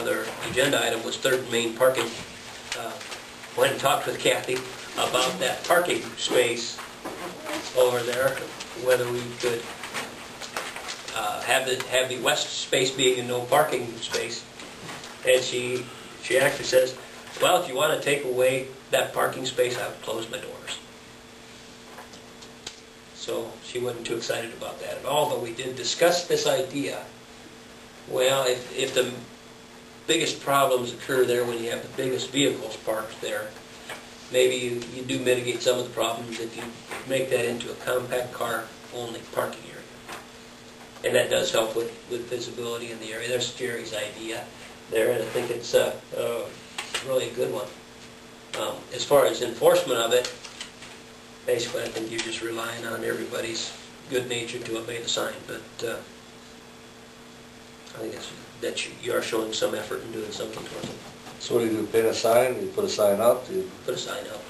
their agenda item was third main parking. Went and talked with Kathy about that parking space over there, whether we could have the west space being a no parking space. And she actually says, well, if you want to take away that parking space, I would close my doors. So she wasn't too excited about that at all, but we did discuss this idea. Well, if the biggest problems occur there when you have the biggest vehicles parked there, maybe you do mitigate some of the problems if you make that into a compact car only parking area. And that does help with visibility in the area. There's Jerry's idea there, and I think it's really a good one. As far as enforcement of it, basically I think you're just relying on everybody's good nature to obey the sign, but I think that you are showing some effort in doing something towards it. So what do you do, paint a sign, you put a sign up? You put a sign up.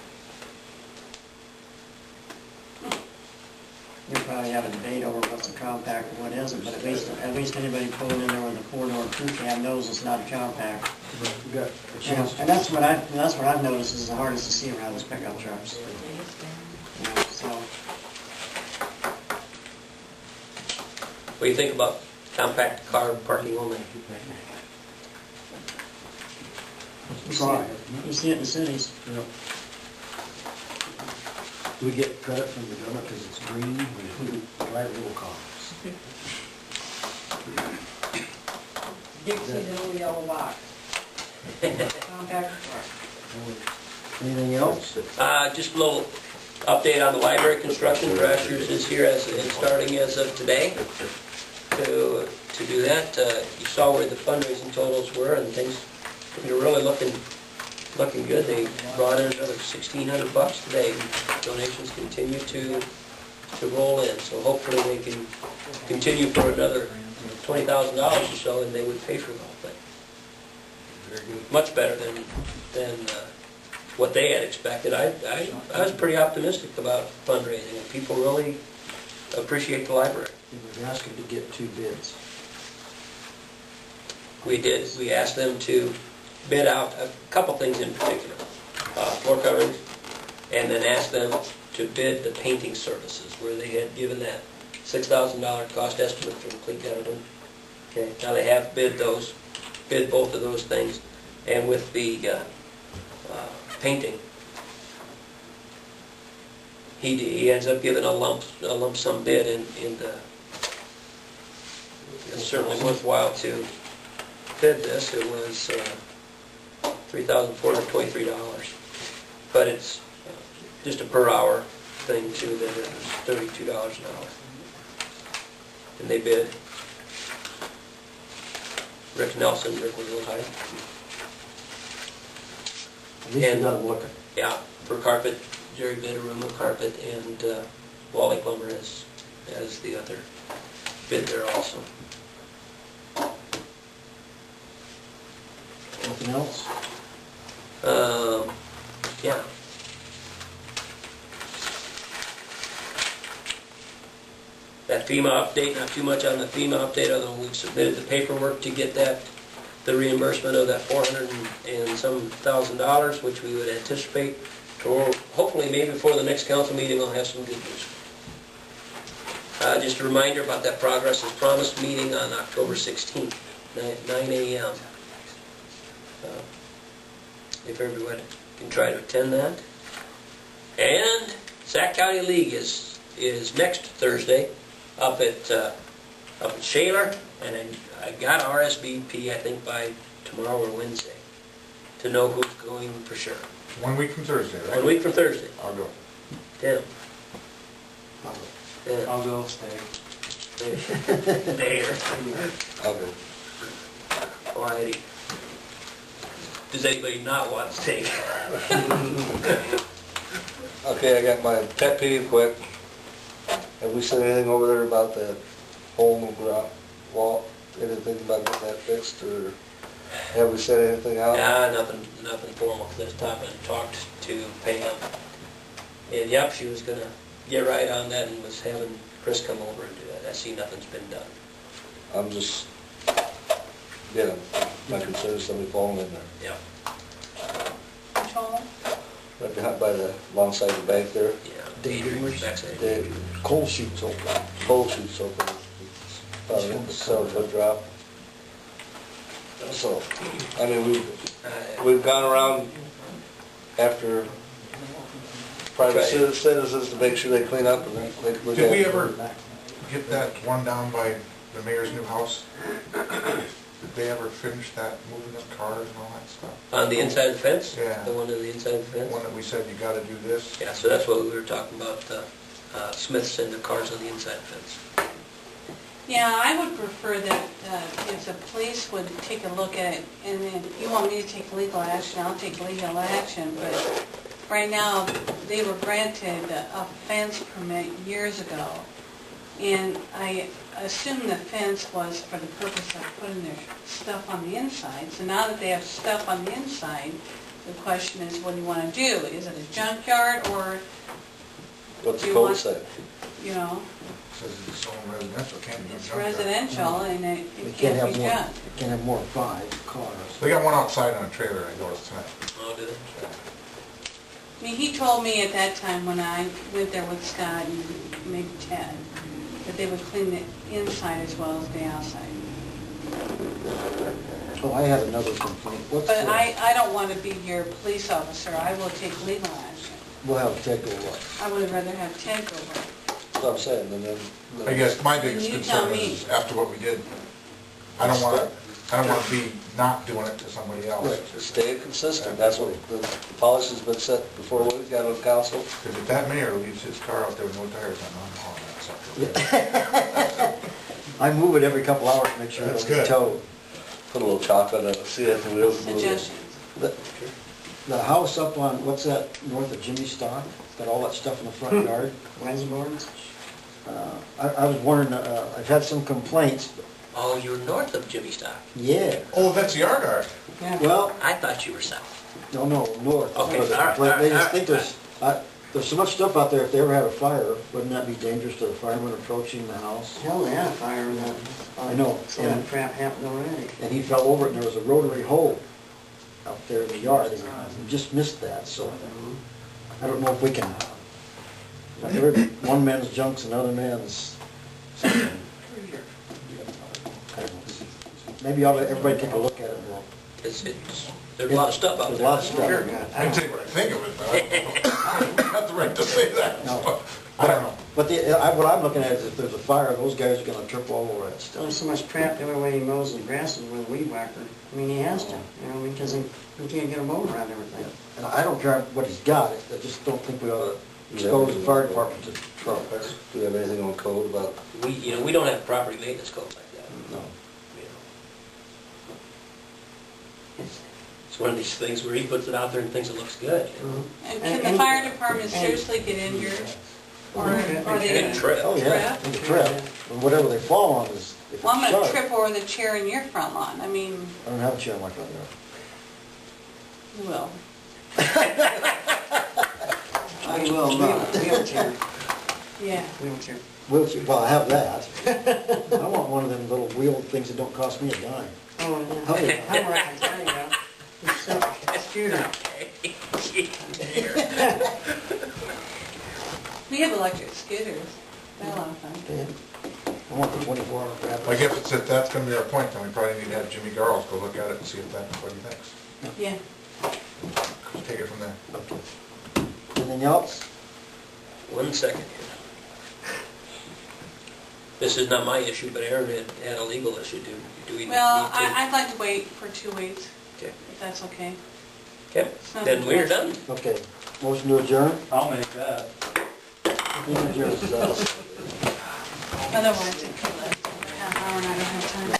We probably have a debate over what's a compact and what isn't, but at least anybody pulling in there with a 4-door crew cab knows it's not a compact. Yeah. And that's what I've noticed is the hardest to see around these pickup trucks. You know, so What do you think about compact car parking only? Try. you see it in the cities. Yeah. Do we get credit from the government because it's green? We drive little cars. Dixie, the little yellow box. Compact car. Anything else? Just a little update on the library construction. Thrashers is here and starting as of today to do that. You saw where the fundraising totals were, and things are really looking good. They brought in another $1,600 today. Donations continue to roll in, so hopefully they can continue for another $20,000 or so, and they would pay for the whole thing. Much better than what they had expected. I was pretty optimistic about fundraising, and people really appreciate the library. We're asking to get 2 bids. We did. We asked them to bid out a couple things in particular, floor coverings, and then asked them to bid the painting services, where they had given that $6,000 cost estimate for complete demo. Okay, now they have bid both of those things, and with the painting, he ends up giving a lump sum bid, and it's certainly worthwhile to bid this. It was $3,423, but it's just a per hour thing too. That it was $32 an hour, and they bid. Rick was a little high. At least you got them looking. Yeah, for carpet, Jerry bid a room of carpet, and Wally Plumber as the other bid there also. Anything else? Yeah. That FEMA update, not too much on the FEMA update, other than we've submitted the paperwork to get the reimbursement of that $400 and some thousand, which we would anticipate. Or hopefully maybe before the next council meeting we'll have some good news. Just a reminder about that Progress as Promised meeting on October 16th, 9 a.m. If everyone can try to attend that. And Sac County League is next Thursday up at Shaler, and I got RSVP I think by tomorrow or Wednesday to know who's going for sure. 1 week from Thursday, right? 1 week from Thursday. I'll go. Tim. Yeah. I'll go stay. There. I'll go. Alrighty. Does anybody not want to take? Okay, I got my pet peeve quick. Have we said anything over there about the hole in the ground wall? Anything about getting that fixed, or have we said anything out? Nah, nothing formal this time. I talked to Pam, and yep, she was gonna get right on that and was having Chris come over and do that. I see nothing's been done. I'm just, yeah, I consider somebody falling in there. Yeah, Control. Right behind, by the, alongside the bank there. yeah. Dangerous. Backside. The Coal chute's open. coal chute's open. It's about a 7-foot drop. So, I mean, we've gone around after private citizens to make sure they clean up and they. Did we ever get that one down by the mayor's new house? Did they ever finish that, moving the cars and all that stuff? On the inside of the fence? Yeah. The one on the inside of the The fence? one that we said you gotta do this? Yeah, so that's what we were talking about, Smiths and the cars on the inside fence. Yeah, I would prefer that if the police would take a look at it, and if you want me to take legal action, I'll take legal action, but right now, they were granted a fence permit years ago, and I assume the fence was for the purpose of putting their stuff on the inside. So now that they have stuff on the inside, the question is, what do you want to do? Is it a junkyard, or, What's Do the you code want- say? you know, Says it's all residential, can't be a it's junkyard. residential and You it can't can't have be more, junk. you can't have more than 5 cars. They got one outside on a trailer, I noticed tonight. Oh, do they? I mean, he told me at that time when I went there with Scott and maybe Ted, that they would clean the inside as well as the outside. Oh, I have another complaint. What's But the- I don't want to be your police officer. I will take legal action. We'll have Ted go what? I would rather have Ted go over. That's what I'm saying, and then. I guess my biggest You tell concern me. is after what we did, I don't wanna be not doing it to somebody else. Right, stay consistent, that's what, the policy's been set before we got on council. Because if that mayor leaves his car out there with no tires on, I'm hauling that sucker. I move it every couple hours to make sure That's it's good. towed. Put a little chalk on it, see if the wheels move. Suggestions. The house up on, what's that, north of Jimmy Stock? Got all that stuff in the front yard. Wensborns? I was wondering, I've had some complaints. Oh, you're north of Jimmy Stock. Yeah, Oh, that's the Argyle. Yeah. well, I thought you were south. no, north. Okay, But all right, but they all just right, think there's so much stuff out there, if they ever had a fire, wouldn't that be dangerous to the firemen approaching the house? Hell, they had a fire in that. I know, Some of that crap happened already. And he fell over it, and there was a rotary hole out there in the yard, and we just missed that, so I don't know if we can, one man's junk's another man's something. I don't know. Maybe everybody take a look at it, and we'll- There's a lot of stuff out There's there. lots of Sure, stuff. God. I can tell you what I think of it, but I don't have the right to say that. No. I don't know. But what I'm looking at is if there's a fire, those guys are gonna trip all over that stuff. There's so much crap every way he mows his grass is with a weed whacker. I mean, he has to, you know, because he can't get a mower around everything. And I don't care what he's got, I just don't think we ought to expose the fire department to trouble. Do we have anything on code about, We don't have property maintenance codes like that. No. It's one of these things where he puts it out there and thinks it looks good. You know? And can the fire department seriously get injured? Or are they Good gonna trip. Oh, yeah, trip? it's a trip, and whatever they fall on is, if it's Well, I'm gonna sharp. trip over the chair in your front lawn. I mean, I don't have a chair in my front yard. you will. I will not. Wheelchair, Yeah. wheelchair. Wheelchair, well, I have that. I want one of them little wheeled things that don't cost me a dime. Oh, Oh, yeah. yeah. I'm right, I tell you now. Scooter. We have electric scooters. They're a lot of fun. I want the 24-hour grab. I guess if that's gonna be our point, then we probably need to have Jimmy Garles go look at it and see if that's what he thinks. Yeah. Take it from there. Okay. Anything else? 1 second here. This is not my issue, but Aaron had a legal issue. Do we need to? Well, I'd like to wait for 2 weeks, Okay. if that's okay. Okay, then we're done. Okay, motion to adjourn? I'll make that. Meeting adjourned. Otherwise, it could last a half hour and I don't have time.